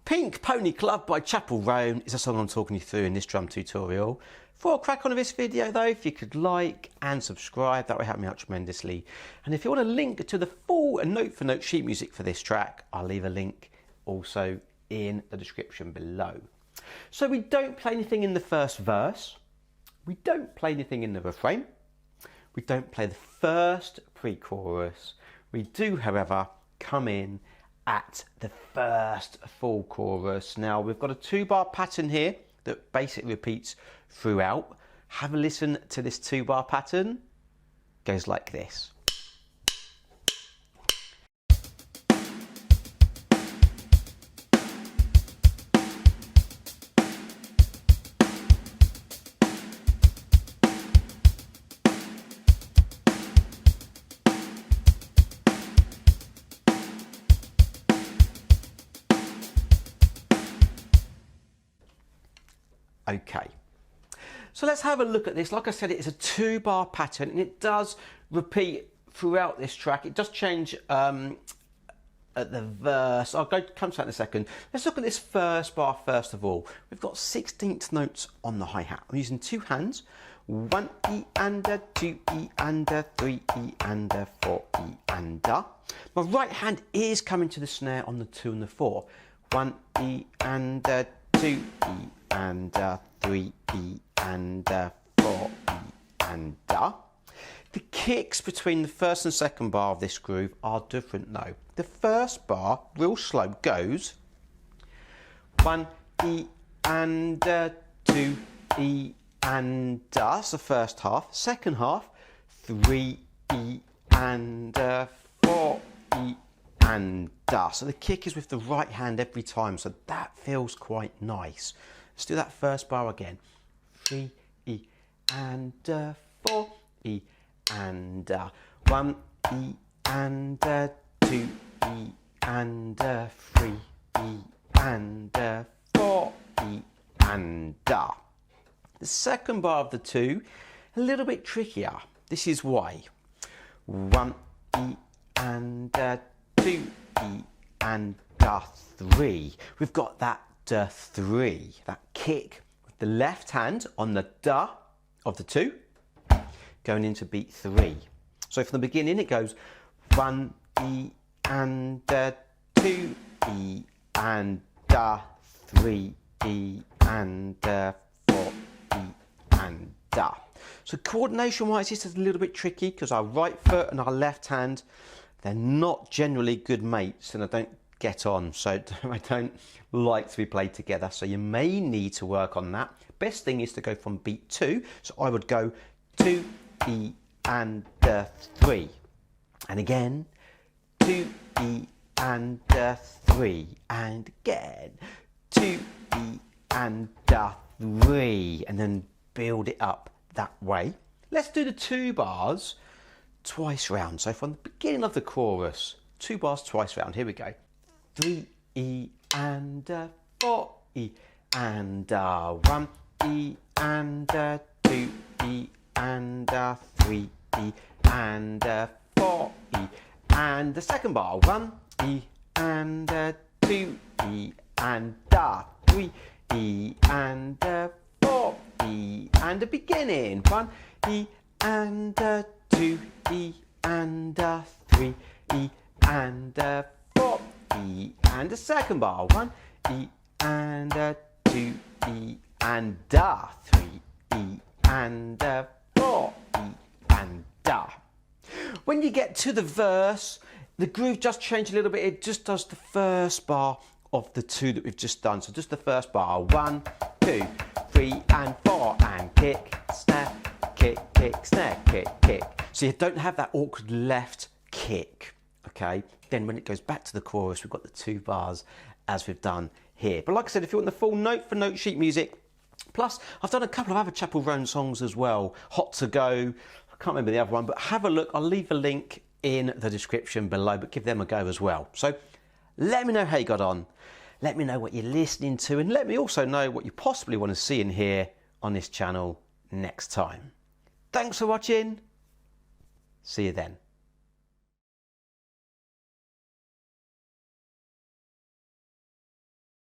Pink Pony Club by Chappell Roan is a song I'm talking you through in this drum tutorial. Before I crack on with this video though, if you could like and subscribe, that would help me out tremendously. And if you want a link to the full and note for note sheet music for this track, I'll leave a link also in the description below. So we don't play anything in the first verse, we don't play anything in the refrain, we don't play the first pre-chorus. We do, however, come in at the first full chorus. Now we've got a 2-bar pattern here that basically repeats throughout. Have a listen to this 2-bar pattern. Goes like this. Okay, so let's have a look at this. Like I said, it is a 2-bar pattern and it does repeat throughout this track. It does change at the verse. I'll come to that in a second. Let's look at this first bar first of all. We've got 16th notes on the hi-hat. I'm using 2 hands. 1 E and a 2 E and a 3 E and a 4 E and a. My right hand is coming to the snare on the 2 and the 4. 1 E and a 2 E and 3 E and 4 E and The kicks between the first and second bar of this groove are different though. The first bar, real slow, goes 1 E and 2 E and that's the first half. Second half, 3 E and 4 E and so the kick is with the right hand every time, so that feels quite nice. Let's do that first bar again. 3 E and 4 E and 1 E and 2 E and 3 E and 4 E and The second bar of the 2, a little bit trickier. This is why. 1 E and 2 E and 3. We've got that 3, that kick with the left hand on the da of the 2 going into beat 3. So from the beginning it goes 1 E and 2 E and 3 E and 4 E and So coordination wise this is a little bit tricky because our right foot and our left hand, they're not generally good mates and I don't get on, so I don't like to be played together, so you may need to work on that. Best thing is to go from beat 2, so I would go 2 E and 3 and again 2 E and 3 and again 2 E and 3 and then build it up that way. Let's do the 2 bars twice round. So from the beginning of the chorus, 2 bars twice round. Here we go. 3 E and 4 E and 1 E and 2 E and 3 E and 4 E and the second bar 1 E and 2 E and 3 E and 4 E and the beginning 1 E and 2 E and 3 E and 4 E and the second bar 1 E and 2 E and 3 E and 4 E and When you get to the verse, the groove just changed a little bit. It just does the first bar of the 2 that we've just done. So just the first bar 1 2 3 and 4 and kick snare kick kick snare kick kick. So you don't have that awkward left kick, okay? Then when it goes back to the chorus, we've got the 2 bars as we've done here. But like I said, if you want the full note for note sheet music, plus I've done a couple of other Chappell Roan songs as well. Hot to Go, I can't remember the other one, but have a look. I'll leave a link in the description below, but give them a go as well. So let me know how you got on. Let me know what you're listening to, and let me also know what you possibly want to see and hear on this channel next time. Thanks for watching. See you then.